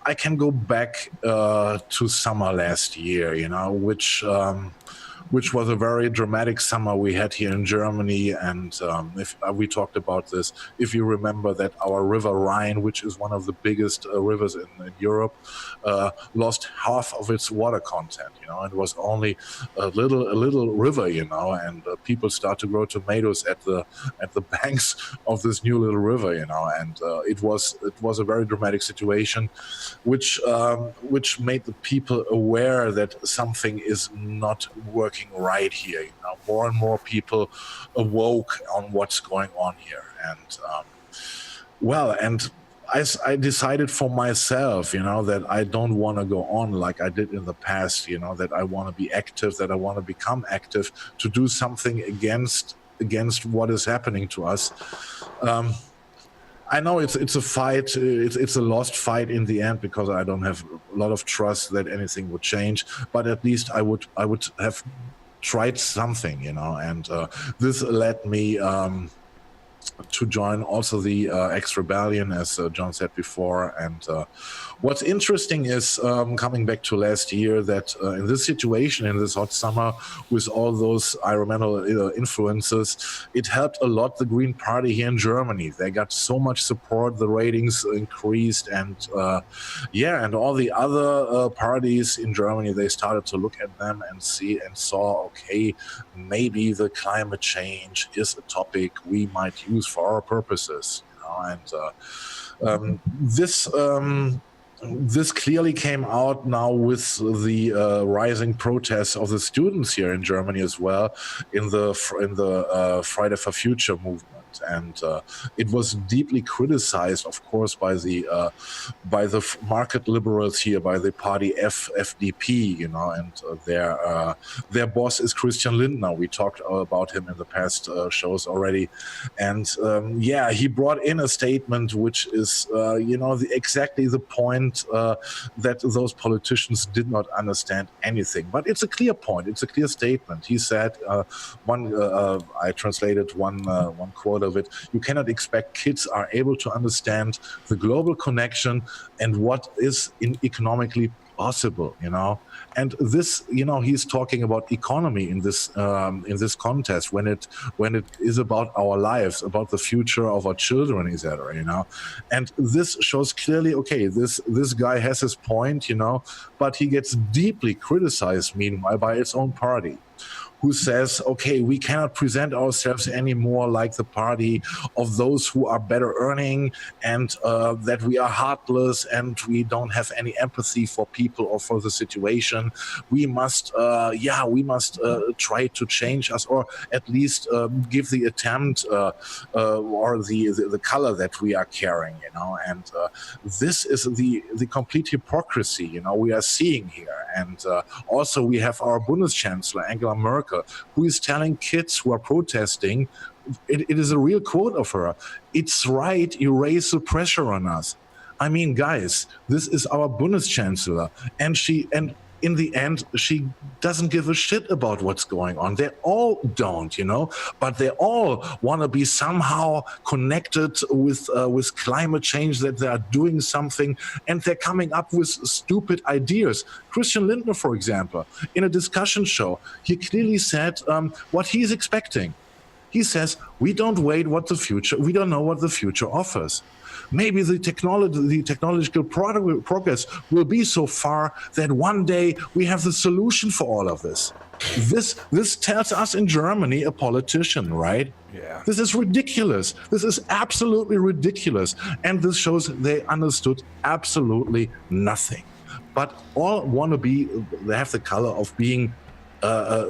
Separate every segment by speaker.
Speaker 1: I can go back to summer last year, which was a very dramatic summer we had here in Germany. And if we talked about this, if you remember that our River Rhine, which is one of the biggest rivers in Europe, lost half of its water content. It was only a little river, and people start to grow tomatoes at the banks of this new little river, and it was a very dramatic situation, which made the people aware that something is not working right here. More and more people awoke on what's going on here, and I decided for myself, that I don't want to go on like I did in the past. That I want to be active, that I want to become active, to do something against what is happening to us. I know it's a fight. It's a lost fight in the end, because I don't have a lot of trust that anything would change. But at least I would have tried something, and this led me to join also the ex-rebellion, as John said before. And what's interesting is, coming back to last year, that in this situation, in this hot summer, with all those environmental influences, it helped a lot the Green Party here in Germany. They got so much support, the ratings increased, and and all the other parties in Germany, they started to look at them and saw, okay, maybe the climate change is a topic we might use for our purposes, and this clearly came out now with the rising protests of the students here in Germany as well, in the Friday for Future movement. And it was deeply criticized, of course, by the market liberals here, by the party FDP, and their boss is Christian Lindner. We talked about him in the past shows already, and he brought in a statement which is exactly the point that those politicians did not understand anything. But it's a clear point. It's a clear statement. He said, I translated one quote of it: "You cannot expect kids are able to understand the global connection and what is economically possible." And this, he's talking about economy in this contest, when it is about our lives, about the future of our children, etc. And this shows clearly, okay, this guy has his point, but he gets deeply criticized meanwhile by its own party, who says, okay, we cannot present ourselves anymore like the party of those who are better earning, and that we are heartless and we don't have any empathy for people or for the situation. We must try to change us, or at least give the attempt or the color that we are carrying, and this is the complete hypocrisy, we are seeing here. And also we have our Bundeschancellor, Angela Merkel, who is telling kids who are protesting, it is a real quote of her, "It's right, you raise the pressure on us." I mean, guys, this is our Bundeschancellor, and in the end, she doesn't give a shit about what's going on. They all don't, but they all want to be somehow connected with climate change, that they are doing something, and they're coming up with stupid ideas. Christian Lindner, for example, in a discussion show, he clearly said what he's expecting. He says, we don't know what the future offers. Maybe the technological progress will be so far that one day we have the solution for all of this. This tells us in Germany a politician, right?
Speaker 2: Yeah.
Speaker 1: This is ridiculous. This is absolutely ridiculous. And this shows they understood absolutely nothing. But all they have the color of being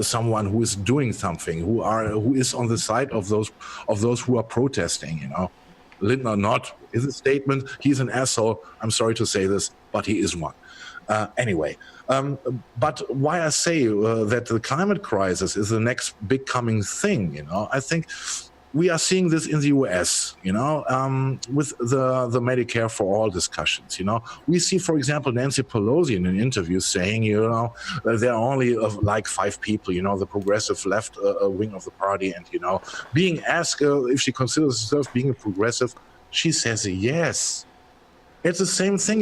Speaker 1: someone who is doing something, who is on the side of those who are protesting, Lindner not. Is a statement, he's an asshole. I'm sorry to say this, but he is one. Anyway, but why I say that the climate crisis is the next big coming thing, I think we are seeing this in the US, with the Medicare for All discussions. We see, for example, Nancy Pelosi in an interview saying, there are only like 5 people, the progressive left wing of the party, and being asked if she considers herself being a progressive, she says yes. It's the same thing,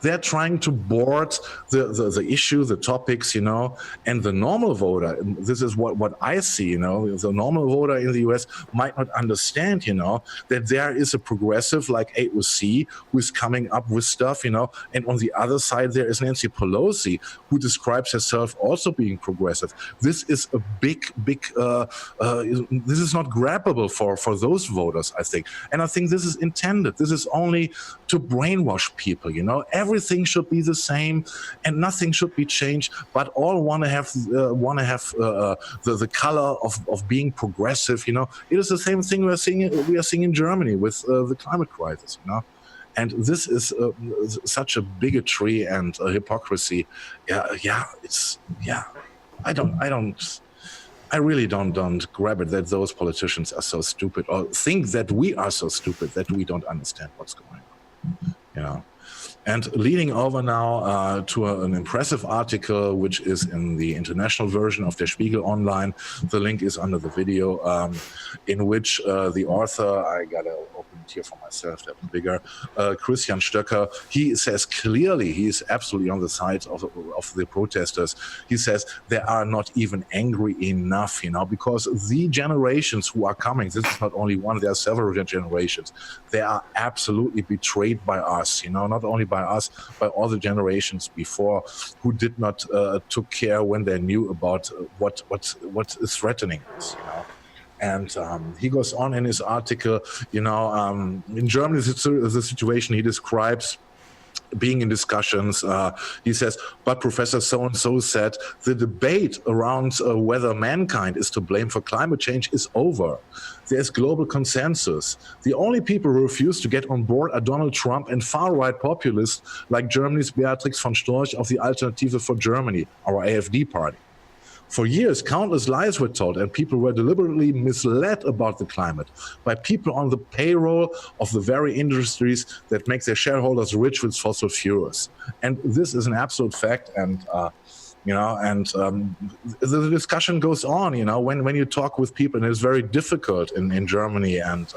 Speaker 1: They're trying to board the issue, the topics, and the normal voter. And this is what I see, The normal voter in the US might not understand, that there is a progressive like AOC who is coming up with stuff, and on the other side there is Nancy Pelosi who describes herself also being progressive. This is a big, this is not grabbable for those voters, I think. And I think this is intended. This is only to brainwash people, Everything should be the same and nothing should be changed, but all want to have the color of being progressive, It is the same thing we are seeing in Germany with the climate crisis, And this is such a bigotry and a hypocrisy. I really don't grab it that those politicians are so stupid or think that we are so stupid that we don't understand what's going on, And leading over now to an impressive article, which is in the international version of Der Spiegel Online. The link is under the video, in which the author, I gotta open it here for myself, that's bigger, Christian Stöcker, he says clearly, he is absolutely on the side of the protesters. He says they are not even angry enough, because the generations who are coming, this is not only one, there are several generations, they are absolutely betrayed by us, not only by us, by all the generations before who did not took care when they knew about what is threatening us, And he goes on in his article, in Germany, the situation he describes being in discussions, he says, but Professor so-and-so said the debate around whether mankind is to blame for climate change is over. There's global consensus. The only people who refuse to get on board are Donald Trump and far-right populists like Germany's Beatrix von Storch of the Alternative for Germany, our AfD party. For years, countless lies were told and people were deliberately misled about the climate by people on the payroll of the very industries that make their shareholders rich with fossil fuels. And this is an absolute fact. And, the discussion goes on, when you talk with people, and it's very difficult in Germany. And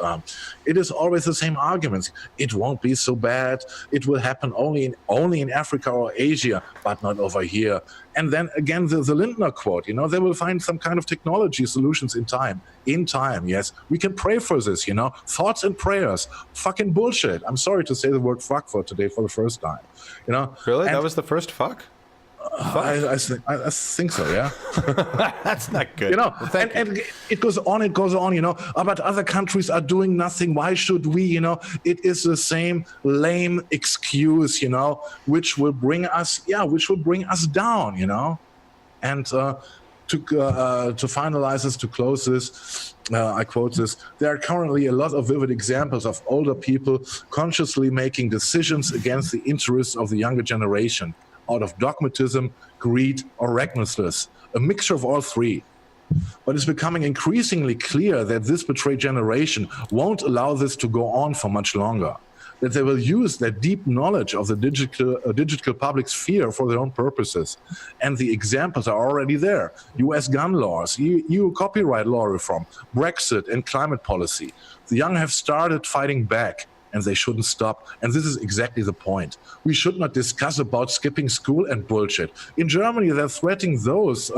Speaker 1: it is always the same arguments. It won't be so bad. It will happen only in Africa or Asia, but not over here. And then again, the Lindner quote, they will find some kind of technology solutions in time. In time, yes. We can pray for this, Thoughts and prayers. Fucking bullshit. I'm sorry to say the word fuck for today for the first time.
Speaker 2: Really? That was the first fuck?
Speaker 1: I think so, yeah.
Speaker 2: That's not good.
Speaker 1: And it goes on, but other countries are doing nothing. Why should we, It is the same lame excuse, which will bring us down, And to finalize this, to close this, I quote this, there are currently a lot of vivid examples of older people consciously making decisions against the interests of the younger generation, out of dogmatism, greed, or recklessness, a mixture of all three. But it's becoming increasingly clear that this betrayed generation won't allow this to go on for much longer, that they will use their deep knowledge of the digital public sphere for their own purposes. And the examples are already there. US gun laws, EU copyright law reform, Brexit, and climate policy. The young have started fighting back, and they shouldn't stop. And this is exactly the point. We should not discuss about skipping school and bullshit. In Germany, they're threatening those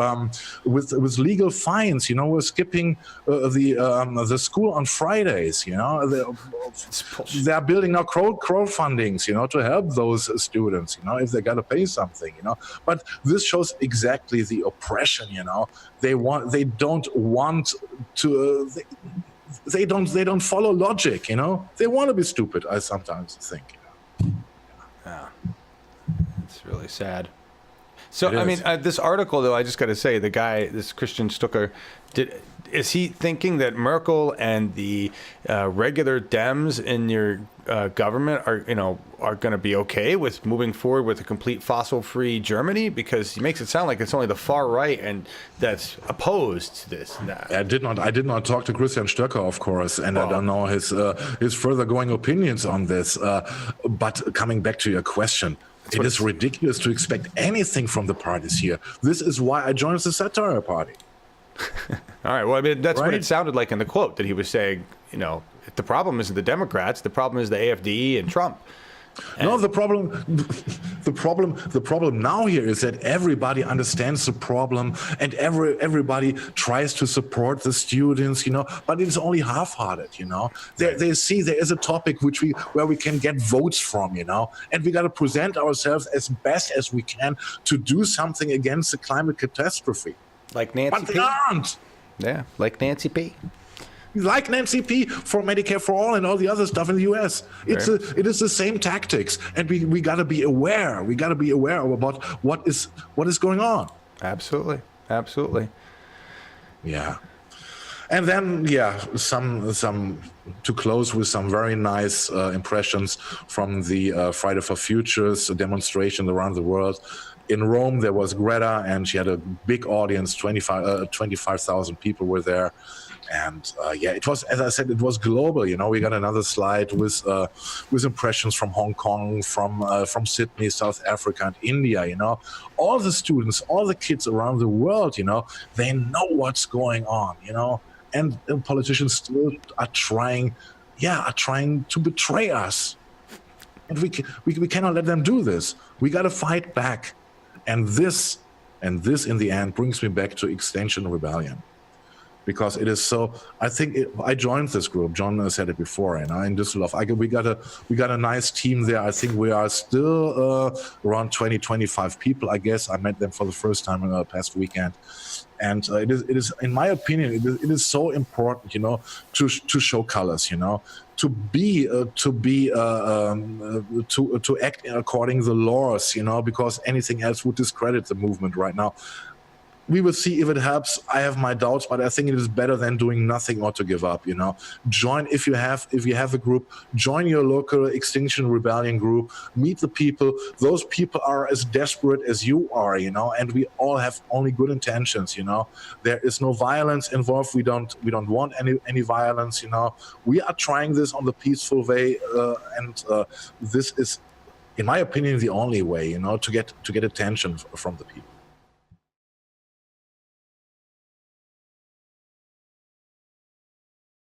Speaker 1: with legal fines. We're skipping the school on Fridays. They're building now crowdfundings, to help those students. If they got to pay something. But this shows exactly the oppression. They don't want to. They don't follow logic, They want to be stupid, I sometimes think.
Speaker 2: Yeah. It's really sad. So, this article, though, I just got to say, the guy, this Christian Stucker, is he thinking that Merkel and the regular Dems in your government are going to be okay with moving forward with a complete fossil-free Germany? Because he makes it sound like it's only the far right and that's opposed to this.
Speaker 1: I did not talk to Christian Stöcker, of course, and I don't know his further going opinions on this. But coming back to your question, it is ridiculous to expect anything from the parties here. This is why I joined the satire party.
Speaker 2: All right. Well, that's what it sounded like in the quote, that he was saying, the problem isn't the Democrats, the problem is the AfD and Trump.
Speaker 1: No, the problem now here is that everybody understands the problem, and everybody tries to support the students, but it's only half-hearted, They see there is a topic where we can get votes from, and we got to present ourselves as best as we can to do something against the climate catastrophe.
Speaker 2: Like Nancy
Speaker 1: But
Speaker 2: P.
Speaker 1: they aren't.
Speaker 2: Yeah, like Nancy P.
Speaker 1: Like Nancy P. for Medicare for All and all the other stuff in the U.S. It is the same tactics, and we got to be aware. We got to be aware about what is going on.
Speaker 2: Absolutely.
Speaker 1: Yeah, and then some to close with some very nice impressions from the Friday for Futures demonstration around the world. In Rome, there was Greta, and she had a big audience. 25,000 people were there. And it was, as I said, it was global. We got another slide with impressions from Hong Kong, from Sydney, South Africa, and India. All the students, all the kids around the world, they know what's going on. And politicians still are trying to betray us. And we cannot let them do this. We got to fight back. And this in the end brings me back to Extinction Rebellion. Because it is so, I joined this group. John said it before, in Düsseldorf. We got a nice team there. I think we are still around 20-25 people. I guess I met them for the first time past weekend, and it is, in my opinion, it is so important, to show colors, to act according to the laws, because anything else would discredit the movement right now. We will see if it helps. I have my doubts, but I think it is better than doing nothing or to give up. Join if you have a group. Join your local Extinction Rebellion group. Meet the people. Those people are as desperate as you are. And we all have only good intentions. There is no violence involved. We don't want any violence. We are trying this on the peaceful way, and this is, in my opinion, the only way. To get attention from the people.